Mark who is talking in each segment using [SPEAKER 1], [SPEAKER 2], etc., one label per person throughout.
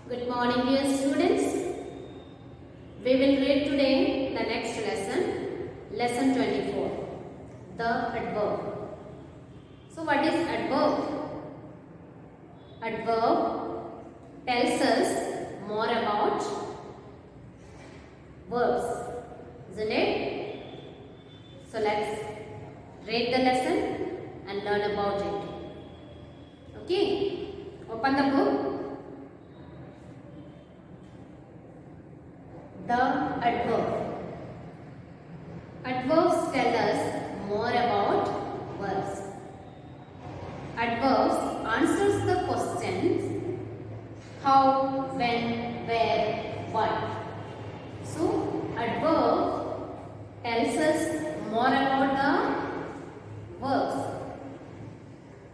[SPEAKER 1] Good morning, dear students. We will read today the next lesson, lesson 24, the adverb. So what is adverb? Adverb tells us more about verbs, isn't it? So let's read the lesson and learn about it. Okay, open the book. The adverb. Adverbs tell us more about verbs. Adverbs answers the questions how, when, where, what. So adverb tells us more about the verbs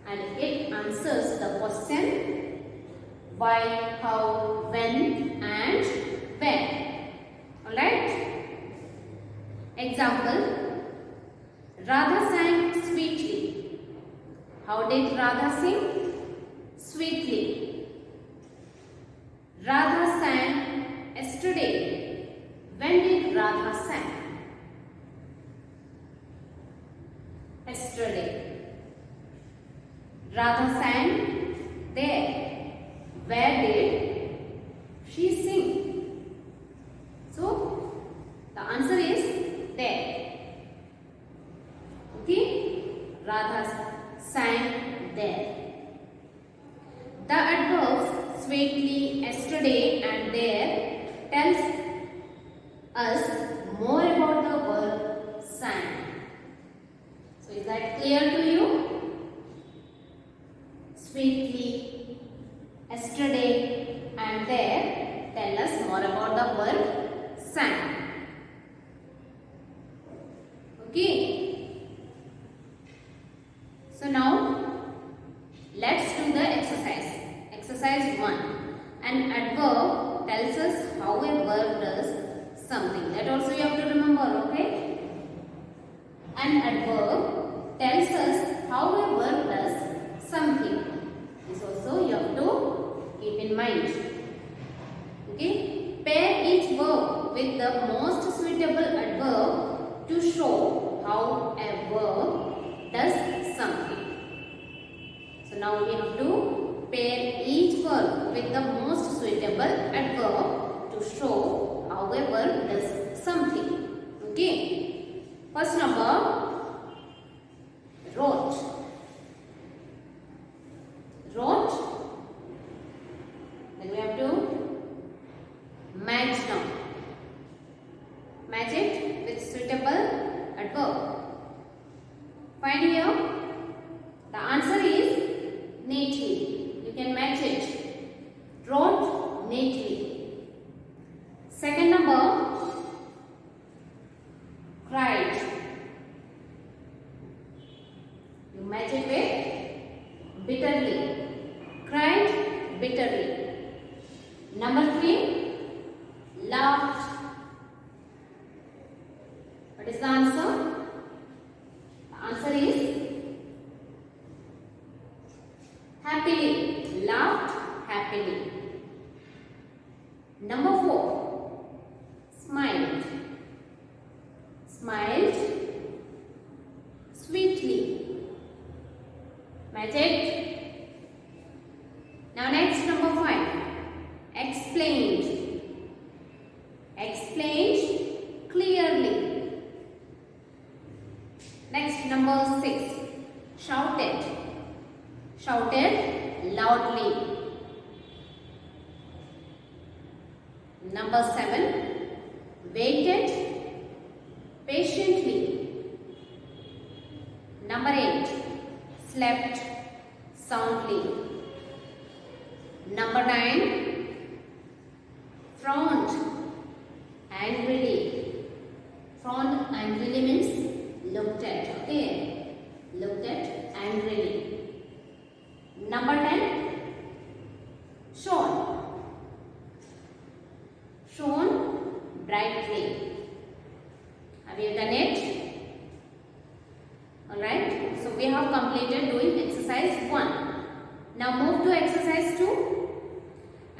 [SPEAKER 1] and it answers the question why, how, when and where. Alright? Example, Radha sang sweetly. How did Radha sing? Sweetly. Radha sang yesterday. When did Radha sang? Yesterday. Radha sang there. Where did she sing? So, the answer is there. Okay? Radha sang there. The adverbs sweetly, yesterday and there tells us more about the verb sang. So, is that clear to you? Sweetly, yesterday and there tell us more about the verb sang. Okay. So now let's do the exercise. Exercise 1. An adverb tells us how a verb does something. That also you have to remember, okay? An adverb tells us how a verb does something. This also you have to keep in mind. Okay? Pair each verb with the most suitable adverb to show how a verb does something. So now we have to pair each verb with the most suitable adverb to show how a verb does something. Okay. First number, wrote. Wrote. Then we have to match now. Match it with suitable adverb. Find here. The answer is neatly. You can match it. Wrote neatly. Second number, cried. You match it with bitterly. Cried bitterly. Number 3, laughed. What is the answer? The answer is happily. Laughed happily. Number 4, smiled. Smiled sweetly. Match it. Now next, number 5, explained. Explained clearly. Next, number 6, shouted. Shouted loudly. Number 7, waited patiently. Number 8, slept soundly. Number 9, frowned angrily. Frowned angrily means looked at. Okay, looked at angrily. Number 10, shone. Shone brightly. Have you done it? Alright, so we have completed doing exercise 1. Now move to exercise 2.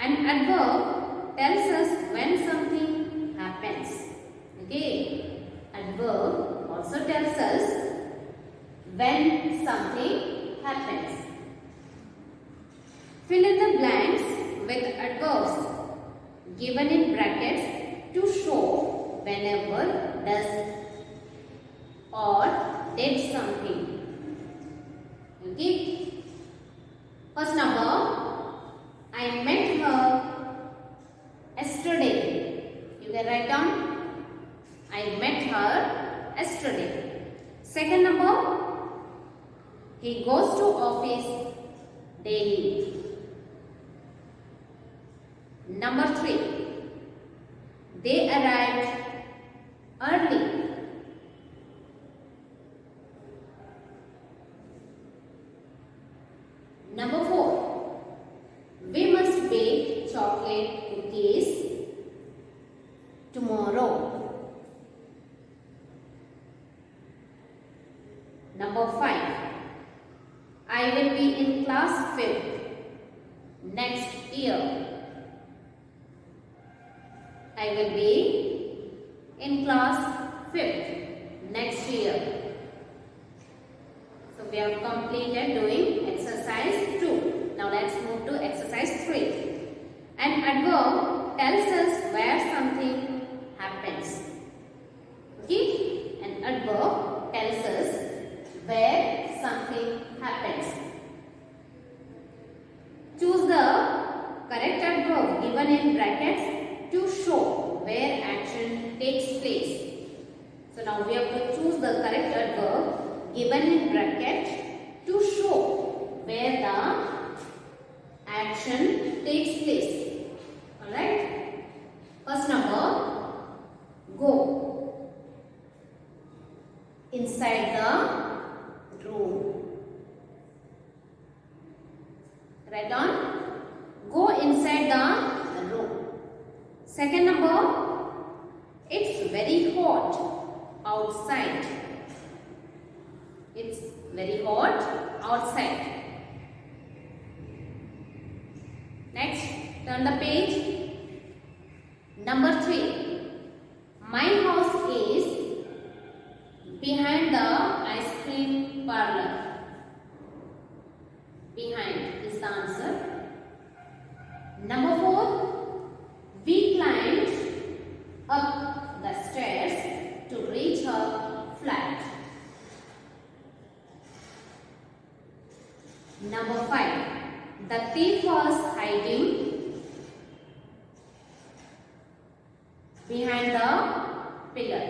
[SPEAKER 1] An adverb tells us when something happens. Okay. Adverb also tells us when something happens. Fill in the blanks with adverbs given in brackets to show whenever does or did something. Okay. First number, I met her yesterday. You can write down, I met her yesterday. Second number, he goes to office daily. Number 3, they arrived early. Number 4, we must bake chocolate cookies tomorrow. Number 5, I will be in class 5th next year. I will be in class 5th next year. So we have completed doing exercise 2. Now let's move to exercise 3. An adverb tells us where something happens. Okay? An adverb tells us where something happens. Choose the correct adverb given in brackets to show where action takes place. So now we have to choose the correct adverb given in bracket to show where the action takes place. Alright. First number, go. Inside the room. Write down, go inside the room. Second number, it's very hot outside. It's very hot outside. Next, turn the page. Number 3, my house is behind the ice cream parlor. Behind is the answer. Number 4, we climbed up the stairs to reach her flat. Number 5, the thief was hiding behind the pillar.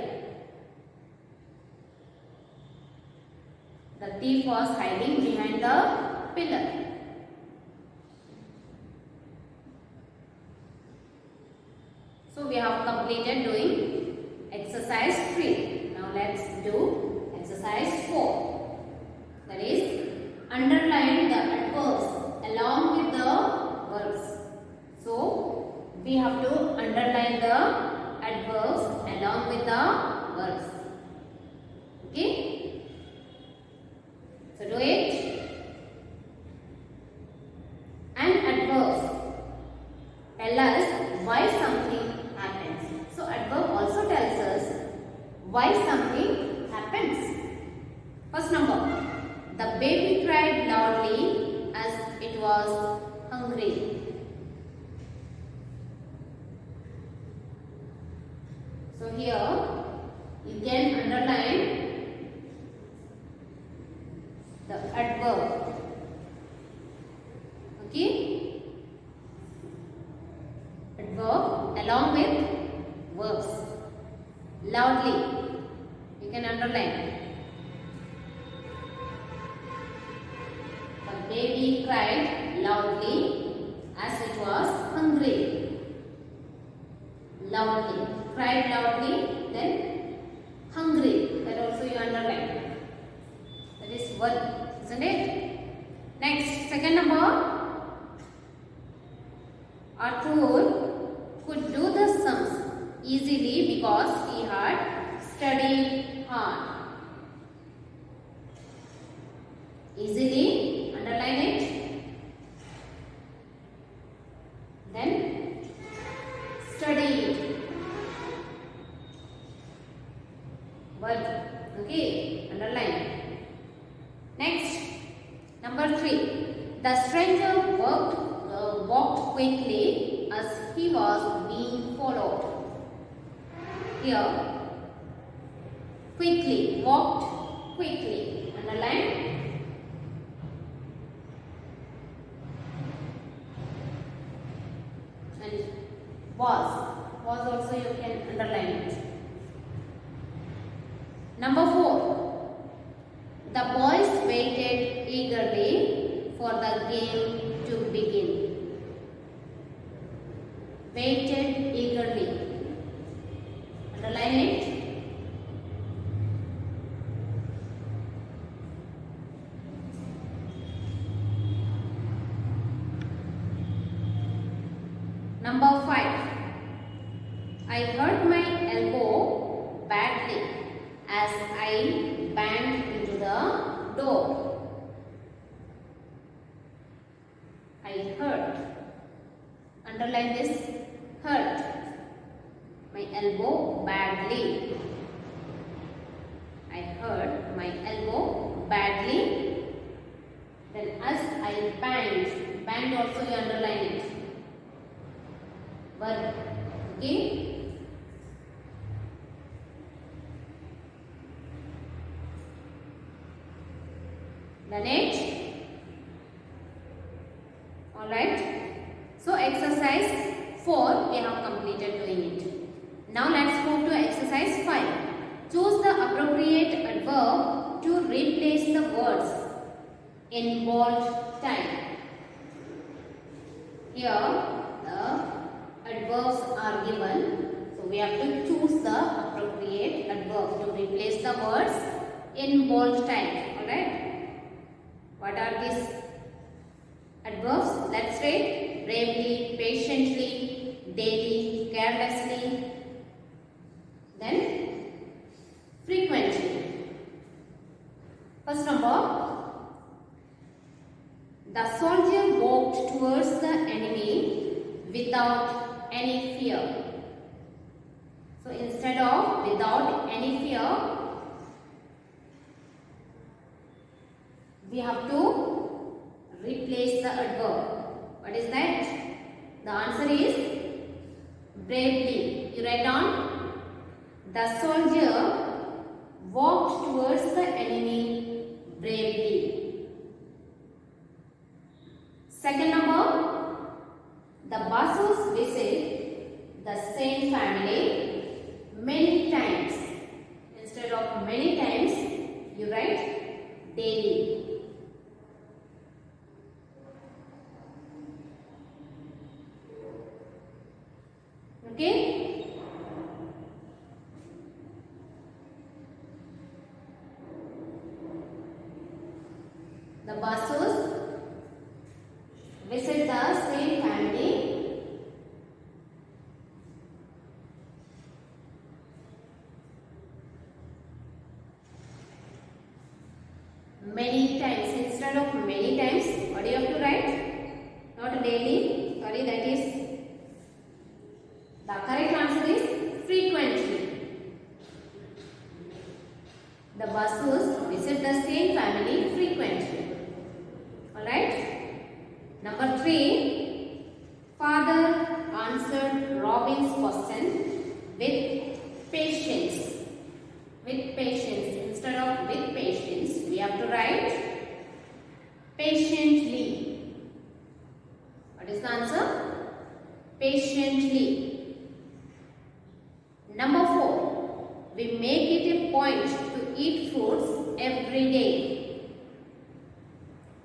[SPEAKER 1] The thief was hiding behind the pillar. So we have completed doing exercise 3. Now let's do exercise 4. That is, underline the adverbs along with the verbs. So we have to underline the adverbs along with the verbs. Okay? So do it. And adverbs tell us why something happens. So adverb also tells us why something happens. First number, the baby cried loudly as it was hungry. So here you can underline the adverb. Okay? Adverb along with verbs. Loudly. You can underline. The baby cried loudly as it was hungry. Loudly. Cried loudly, then hungry. That also you underline. That is verb, isn't it? Next, second number. Arthur could do the sums easily because he had studied hard. Easily, underline it. Then Number 3. The stranger walked quickly as he was being followed. Here, quickly, walked quickly. Underline. And was also you can underline it. Number 4. The boys waited eagerly for the game to begin. Waited eagerly. Underline it. Number 5. I hurt my elbow badly as I banged into the door. I hurt. Underline this. Hurt my elbow badly. I hurt my elbow badly. Then as I banged. Banged also you underline it. Verb. Okay. Done it? Alright. So exercise 4 we have completed doing it. Now let's move to exercise 5. Choose the appropriate adverb to replace the words in bold type. Here the adverbs are given. So we have to choose the appropriate adverb to replace the words in bold type. Alright. What are these adverbs? Let's read. Bravely, patiently, daily, carelessly, then frequently. First number, the soldier walked towards the enemy without any fear. So instead of without any fear, we have to replace the adverb. What is that? The answer is bravely. You write down. The soldier walked towards the enemy bravely. Second number, the Basus visit the same family many times. Instead of many times, you write daily. Okay? The Basus visit the same family many times. Instead of many times, what do you have to write? Not daily. Sorry, that is the correct answer is frequently. The Basus visit the same family frequently. Alright. Number 3. Father answered Robin's question with patience. With patience. Instead of with patience, we have to write patiently. What is the answer? Patiently. Number 4. We make it a point to eat fruits every day.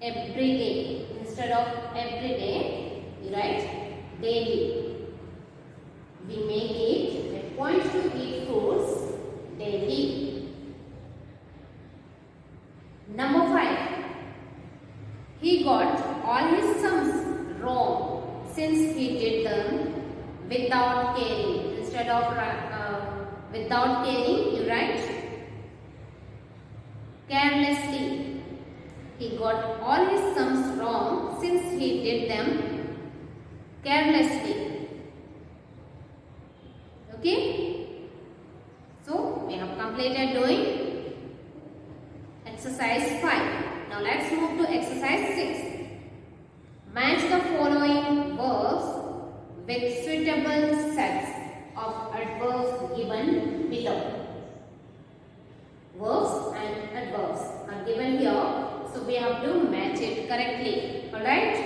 [SPEAKER 1] Every day. Instead of every day, you write daily. We make it a point to eat fruits daily. Number 5. He got all his sums wrong since he did them without caring. Instead of without caring, you write carelessly. He got all his sums wrong since he did them carelessly. Okay? So, we have completed doing exercise 5. Now, let's move to exercise Match the following verbs with suitable sets of adverbs given below. Verbs and adverbs are given here, so we have to match it correctly. Alright?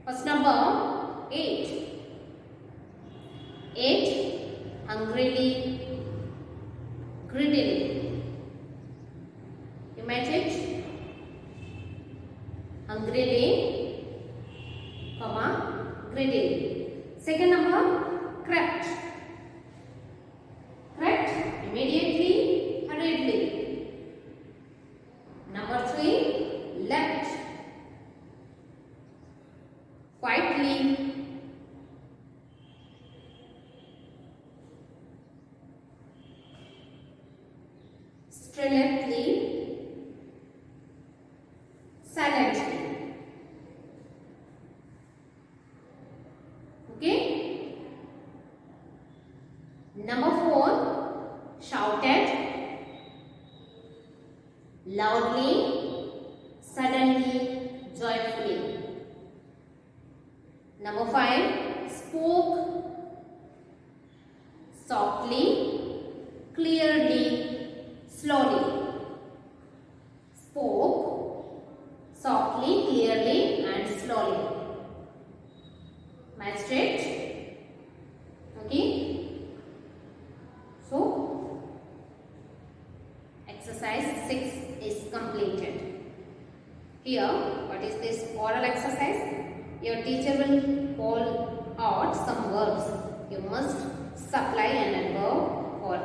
[SPEAKER 1] First number 8. 8. Hungrily, greedily. You match it? Hungrily, comma, greedily. Second number, crept. Crept, immediately, hurriedly. Number 3, leapt. Quietly. Stridently, silently. Okay? Number 4, shouted, loudly, suddenly, joyfully. Number 5, spoke, softly, clearly, slowly. Spoke softly, clearly and slowly. Matched it. Okay. So, exercise 6 is completed. Here, what is this oral exercise? Your teacher will call out some verbs. You must supply an adverb for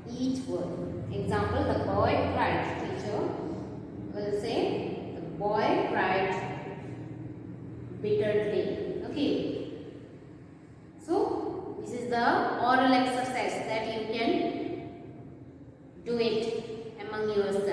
[SPEAKER 1] each word. Example, the boy cried. Teacher will say, the boy cried bitterly. Okay. So, this is the oral exercise that you can do it among yourself.